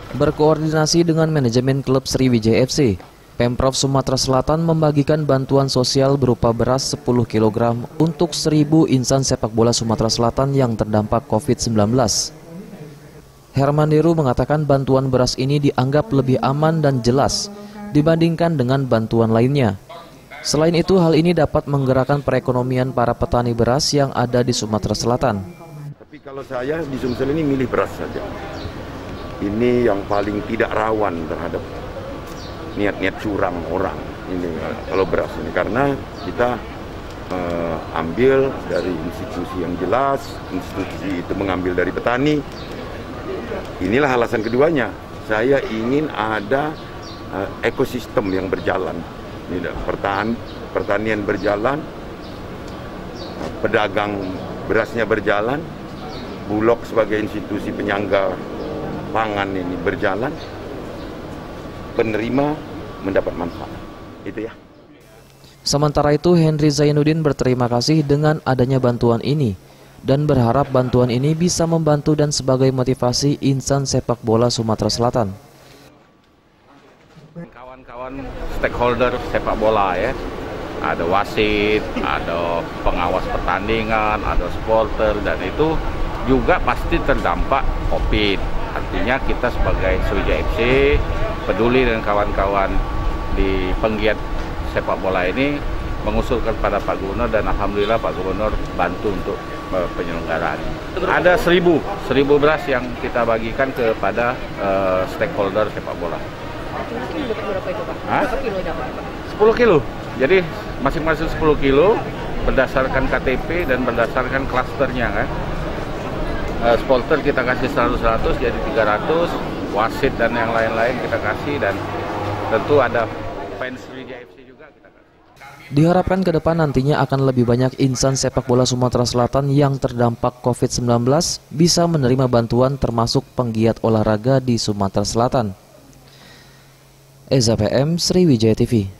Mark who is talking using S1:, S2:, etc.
S1: Berkoordinasi dengan manajemen klub Sriwijaya FC, Pemprov Sumatera Selatan membagikan bantuan sosial berupa beras 10 kg untuk 1.000 insan sepak bola Sumatera Selatan yang terdampak COVID-19. Herman Deru mengatakan bantuan beras ini dianggap lebih aman dan jelas dibandingkan dengan bantuan lainnya. Selain itu, hal ini dapat menggerakkan perekonomian para petani beras yang ada di Sumatera Selatan.
S2: Tapi kalau saya di Sumsel ini milih beras saja. Ini yang paling tidak rawan terhadap niat-niat curang orang ini kalau beras ini, karena kita ambil dari institusi yang jelas, institusi itu mengambil dari petani. Inilah alasan keduanya, saya ingin ada ekosistem yang berjalan. Pertanian berjalan, pedagang berasnya berjalan, Bulog sebagai institusi penyangga pangan ini berjalan, penerima mendapat manfaat. Itu ya.
S1: Sementara itu, Henry Zainuddin berterima kasih dengan adanya bantuan ini dan berharap bantuan ini bisa membantu dan sebagai motivasi insan sepak bola Sumatera Selatan.
S3: Kawan-kawan stakeholder sepak bola ya, ada wasit, ada pengawas pertandingan, ada supporter, dan itu juga pasti terdampak COVID. Artinya kita sebagai Sriwijaya FC peduli dengan kawan-kawan di penggiat sepak bola ini mengusulkan pada Pak Gubernur, dan alhamdulillah Pak Gubernur bantu untuk penyelenggaraan. Ada 1.000 beras yang kita bagikan kepada stakeholder sepak bola.
S4: Berapa itu, Pak? Berapa kilo dapat, Pak?
S3: 10 kilo. Jadi masing-masing 10 kilo berdasarkan KTP dan berdasarkan klasternya kan. Supporter kita kasih 100, jadi 300, wasit dan yang lain-lain kita kasih, dan tentu ada fans Sriwijaya FC juga kita kasih.
S1: Diharapkan ke depan nantinya akan lebih banyak insan sepak bola Sumatera Selatan yang terdampak COVID-19 bisa menerima bantuan termasuk penggiat olahraga di Sumatera Selatan. Eza PM, Sriwijaya TV.